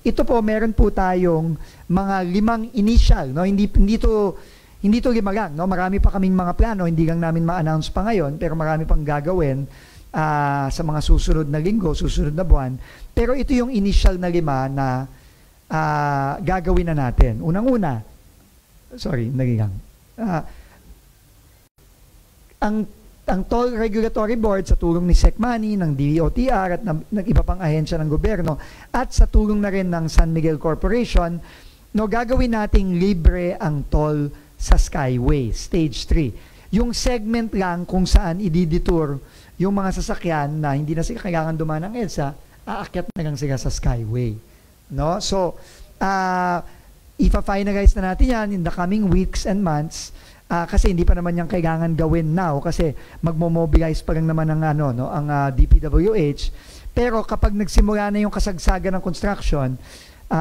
ito po, meron po tayong mga 5 initial, no? Hindi to 5 lang, no? Marami pa kaming mga plano, hindi lang namin ma-announce pa ngayon, pero marami pang gagawin sa mga susunod na linggo, susunod na buwan. Pero ito yung initial na 5 na gagawin na natin. Unang-una, ang Toll Regulatory Board sa tulong ni SecMoney, ng DOTR at ng iba pang ahensya ng gobyerno at sa tulong na rin ng San Miguel Corporation, no, gagawin nating libre ang toll sa Skyway, Stage 3. Yung segment lang kung saan ididetour yung mga sasakyan na hindi na sila kailangan dumaan ng EDSA, aakyat na lang sila sa Skyway. No? So, ipa-finalize na natin yan in the coming weeks and months. Kasi hindi pa naman yung kailangan gawin now kasi magmo-mobilize pa lang naman ang DPWH. Pero kapag nagsimula na yung kasagsagan ng construction,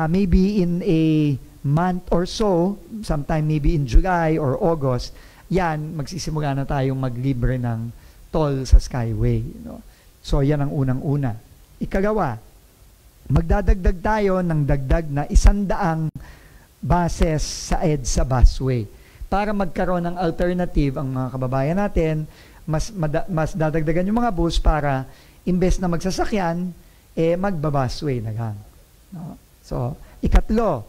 maybe in a month or so, sometime maybe in July or August, yan, magsisimula na tayong maglibre ng toll sa Skyway. No? So yan ang unang-una. Ikalawa, magdadagdag tayo ng dagdag na 100 buses sa EDSA busway para magkaroon ng alternative ang mga kababayan natin, mas dadagdagan yung mga bus para imbes na magsasakyan, magbabusway na lang. No? So, ikatlo,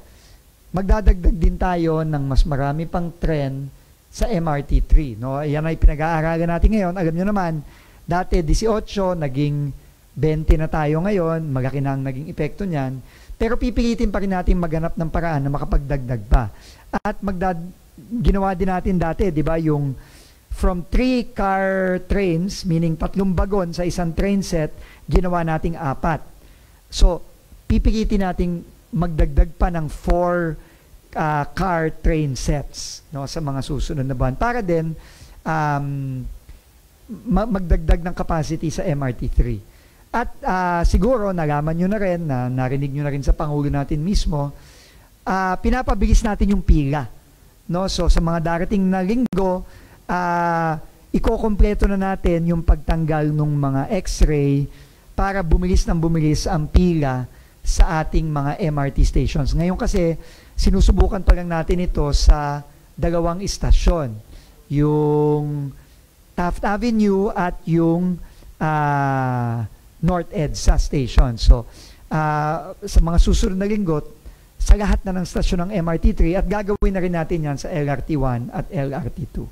magdadagdag din tayo ng mas marami pang tren sa MRT3. No? Yan ay pinag-aaralan natin ngayon. Alam nyo naman, dati 18, naging 20 na tayo ngayon, malaki na ang naging epekto niyan, pero pipilitin pa rin natin maghanap ng paraan na makapagdagdag pa. At ginawa din natin dati, di ba, yung from 3-car trains, meaning 3 bagon sa isang train set, ginawa nating 4. So, pipilitin nating magdagdag pa ng 4 car train sets, no, sa mga susunod na buwan para din magdagdag ng capacity sa MRT3. At siguro, nalaman nyo na rin, narinig nyo na rin sa Pangulo natin mismo, pinapabilis natin yung pila. No? So, sa mga darating na linggo, iko-kompleto na natin yung pagtanggal ng mga X-ray para bumilis ang pila sa ating mga MRT stations. Ngayon kasi, sinusubukan pa lang natin ito sa 2 istasyon. Yung Taft Avenue at yung North EDSA station. So, sa mga susunod na linggo, sa lahat na ng stasyon ng MRT3 at gagawin na rin natin yan sa LRT1 at LRT2.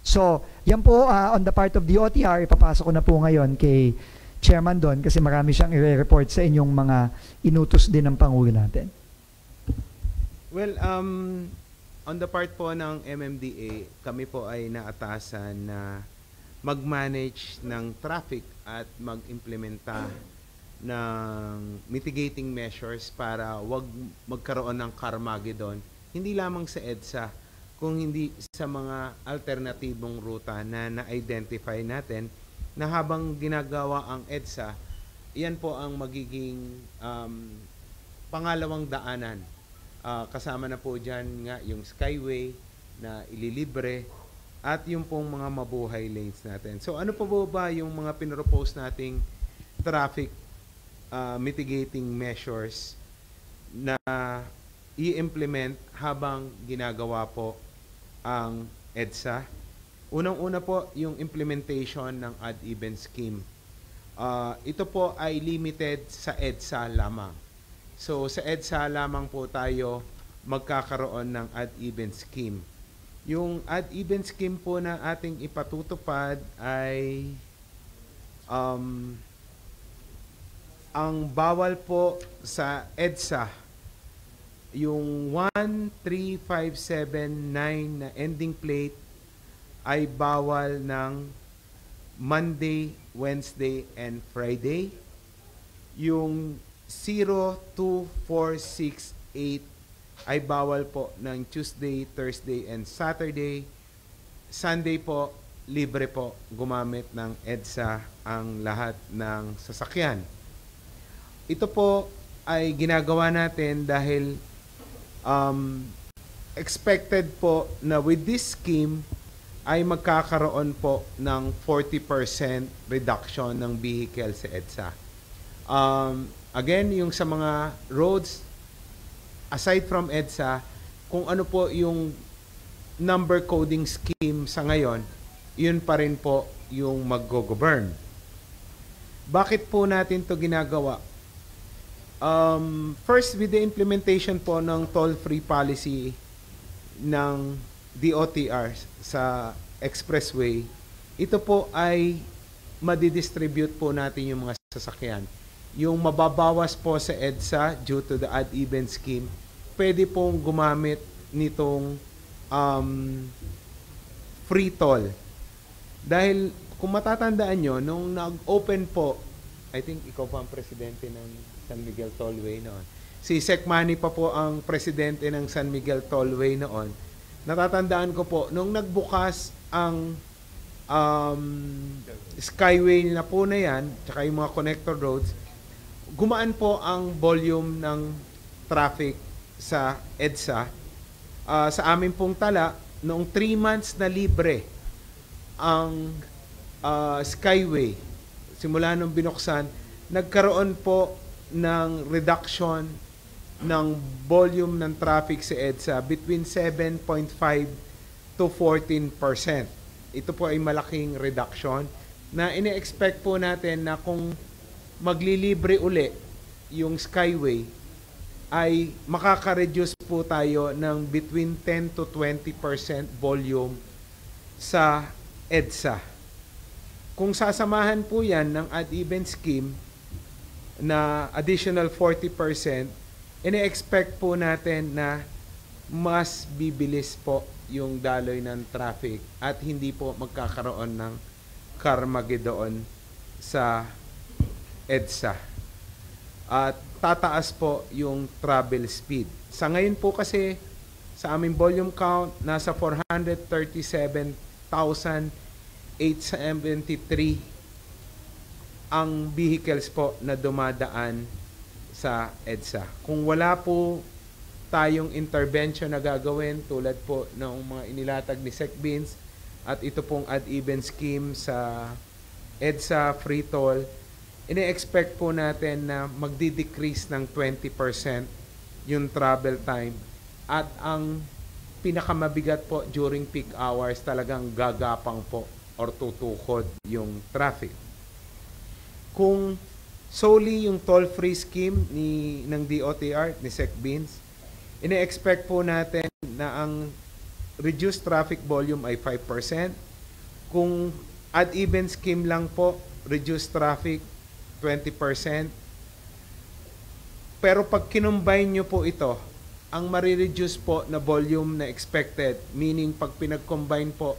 So, yan po on the part of the OTR, ipapasok ko na po ngayon kay Chairman Don kasi marami siyang i-report sa inyong mga inutos din ng Pangulo natin. Well, on the part po ng MMDA, kami po ay naatasan na mag-manage ng traffic at mag-implementa ng mitigating measures para wag magkaroon ng Carmageddon, hindi lamang sa EDSA, kung hindi sa mga alternatibong ruta na na-identify natin na habang ginagawa ang EDSA, yan po ang magiging pangalawang daanan. Kasama na po dyan nga yung Skyway na ililibre at yung pong mga mabuhay lanes natin. So ano po ba yung mga pinropose nating traffic mitigating measures na i-implement habang ginagawa po ang EDSA? Unang-una po yung implementation ng odd-even scheme. Ito po ay limited sa EDSA lamang. So sa EDSA lamang po tayo magkakaroon ng odd-even scheme. Yung odd-even scheme po na ating ipatutupad ay ang bawal po sa EDSA, yung 13579 na ending plate ay bawal ng Monday, Wednesday, and Friday. Yung 02468 ay bawal po ng Tuesday, Thursday, and Saturday. Sunday po, libre po gumamit ng EDSA ang lahat ng sasakyan. Ito po ay ginagawa natin dahil expected po na with this scheme ay magkakaroon po ng 40% reduction ng vehicle sa EDSA. Again, yung sa mga roads aside from EDSA, kung ano po yung number coding scheme sa ngayon, yun pa rin po yung mag-govern. Bakit po natin to ginagawa? First, with the implementation po ng toll-free policy ng DOTR sa expressway, ito po ay madidistribute po natin yung mga sasakyan. Yung mababawas po sa EDSA due to the odd-even scheme, pwede pong gumamit nitong free toll. Dahil kung matatandaan nyo, nung nag-open po, I think ikaw pa ang presidente ng San Miguel Tollway noon. Si Sec Manny pa po ang presidente ng San Miguel Tollway noon. Natatandaan ko po, nung nagbukas ang Skyway na po na yan, tsaka yung mga connector roads, gumaan po ang volume ng traffic sa EDSA. Sa amin pong tala, noong 3 months na libre ang Skyway, simula nung binuksan, nagkaroon po ng reduction ng volume ng traffic sa EDSA between 7.5 to 14%. Ito po ay malaking reduction na ine-expect po natin na kung maglilibre uli yung Skyway, ay makaka-reduce po tayo ng between 10 to 20% volume sa EDSA. Kung sasamahan po yan ng odd-even scheme na additional 40%, ine-expect po natin na mas bibilis po yung daloy ng traffic at hindi po magkakaroon ng Carmageddon sa EDSA. At tataas po yung travel speed. Sa ngayon po kasi, sa aming volume count, nasa 437,873 ang vehicles po na dumadaan sa EDSA. Kung wala po tayong intervention na gagawin tulad po ng mga inilatag ni Sec Beans at ito pong odd-even scheme sa EDSA free toll, ine-expect po natin na magdi-decrease ng 20% yung travel time at ang pinakamabigat po during peak hours talagang gagapang po or tutukod yung traffic. Kung solely yung toll-free scheme ng DOTR, ni Sec Beans, ine-expect po natin na ang reduced traffic volume ay 5%. Kung odd-even scheme lang po, reduced traffic 20%. Pero pag kinumbine nyo po ito, ang marireduce po na volume na expected, meaning pag pinag-combine po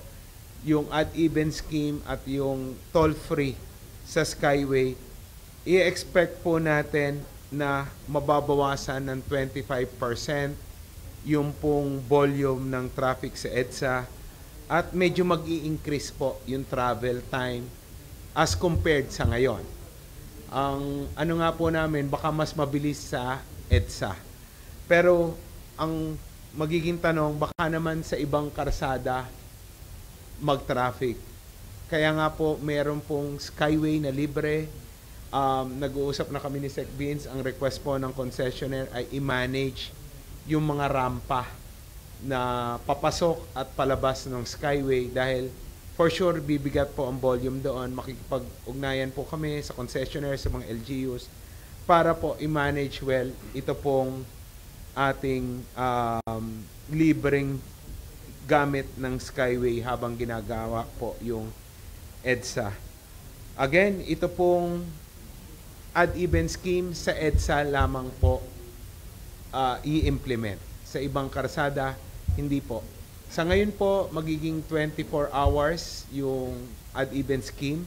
yung odd-even scheme at yung toll-free sa Skyway, i-expect po natin na mababawasan ng 25% yung pong volume ng traffic sa EDSA at medyo mag-i-increase po yung travel time as compared sa ngayon. Ang ano nga po namin, baka mas mabilis sa EDSA. Pero ang magiging tanong, baka naman sa ibang karsada mag-traffic. Kaya nga po, meron pong Skyway na libre. Nag-uusap na kami ni Sec Beans. Ang request po ng concessionaire ay i-manage yung mga rampa na papasok at palabas ng Skyway dahil for sure bibigat po ang volume doon. Makikipag-ugnayan po kami sa concessionaire, sa mga LGUs para po i-manage well ito pong ating libreng gamit ng Skyway habang ginagawa po yung EDSA. Again, ito pong odd-even scheme sa EDSA lamang po i-implement. Sa ibang karsada, hindi po. Sa ngayon po, magiging 24 hours yung odd-even scheme.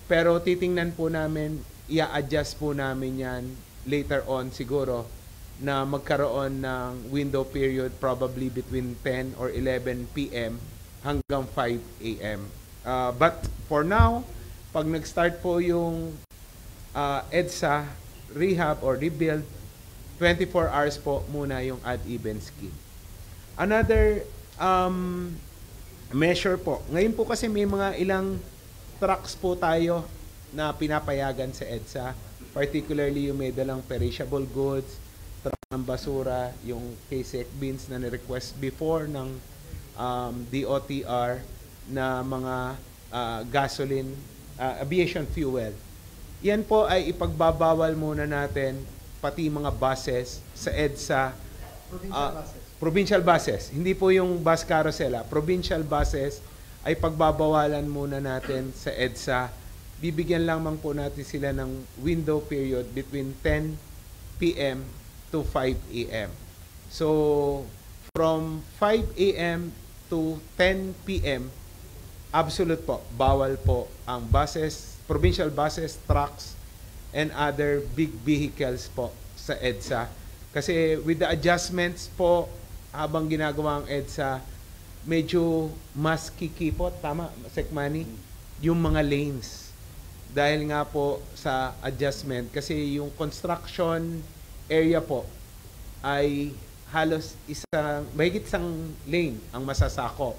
Pero titingnan po namin, i-adjust po namin yan later on siguro na magkaroon ng window period probably between 10 or 11 p.m. hanggang 5 a.m. But for now, pag nag-start po yung EDSA rehab or rebuild, 24 hours po muna yung odd-even scheme. Another measure po. Ngayon po kasi may mga ilang trucks po tayo na pinapayagan sa EDSA, particularly yung may dalang perishable goods, truck ng basura, yung KSEC bins na ni-request before ng DOTR na mga gasoline, aviation fuel. Yan po ay ipagbabawal muna natin, pati mga buses sa EDSA. Provincial buses. Hindi po yung bus carousel. Provincial buses ay pagbabawalan muna natin sa EDSA. Bibigyan lamang po natin sila ng window period between 10 p.m. to 5 a.m. So, from 5 a.m. to 10 p.m., absolute po, bawal po ang buses, provincial buses, trucks, and other big vehicles po sa EDSA. Kasi with the adjustments po, habang ginagawa ang EDSA, medyo mas kikipot, tama, Sekmani, yung mga lanes. Dahil nga po sa adjustment, kasi yung construction area po ay halos mahigit isang lane ang masasako.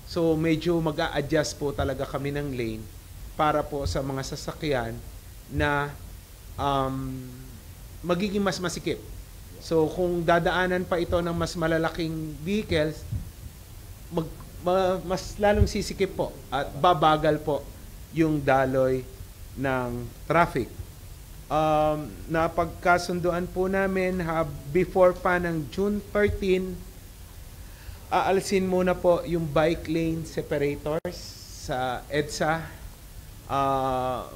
So medyo mag-a-adjust po talaga kami ng lane para po sa mga sasakyan na magiging mas masikip. So kung dadaanan pa ito ng mas malalaking vehicles, mas lalong sisikip po at babagal po yung daloy ng traffic. Napagkasunduan po namin before pa ng June 13, aalisin muna po yung bike lane separators sa EDSA.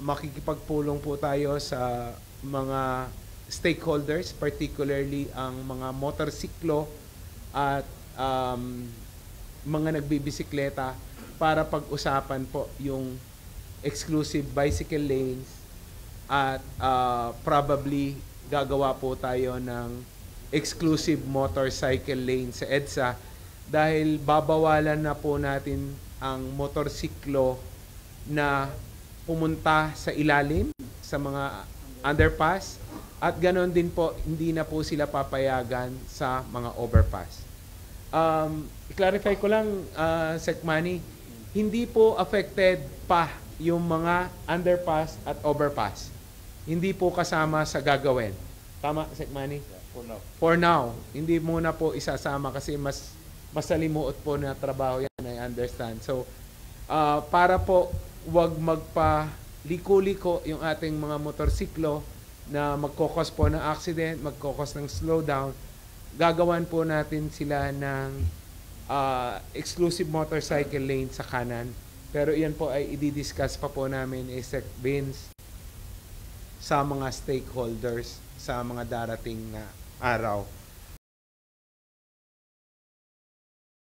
Makikipagpulong po tayo sa mga stakeholders, particularly ang mga motorsiklo at mga nagbibisikleta para pag-usapan po yung exclusive bicycle lanes at probably gagawa po tayo ng exclusive motorcycle lane sa EDSA dahil babawalan na po natin ang motorsiklo na pumunta sa ilalim sa mga underpass at ganoon din po hindi na po sila papayagan sa mga overpass. I-clarify ko lang, Sekmani, hindi po affected pa yung mga underpass at overpass. Hindi po kasama sa gagawin. Tama, Sekmani? For now. For now. Hindi muna po isasama kasi mas masalimuot po na trabaho yan, I understand. So, para po wag magpa-liko-liko yung ating mga motorsiklo na magkokos po ng accident, magkokos ng slowdown, gagawan po natin sila ng exclusive motorcycle lane sa kanan. Pero iyan po ay i-discuss pa po namin SEC bins sa mga stakeholders sa mga darating na araw.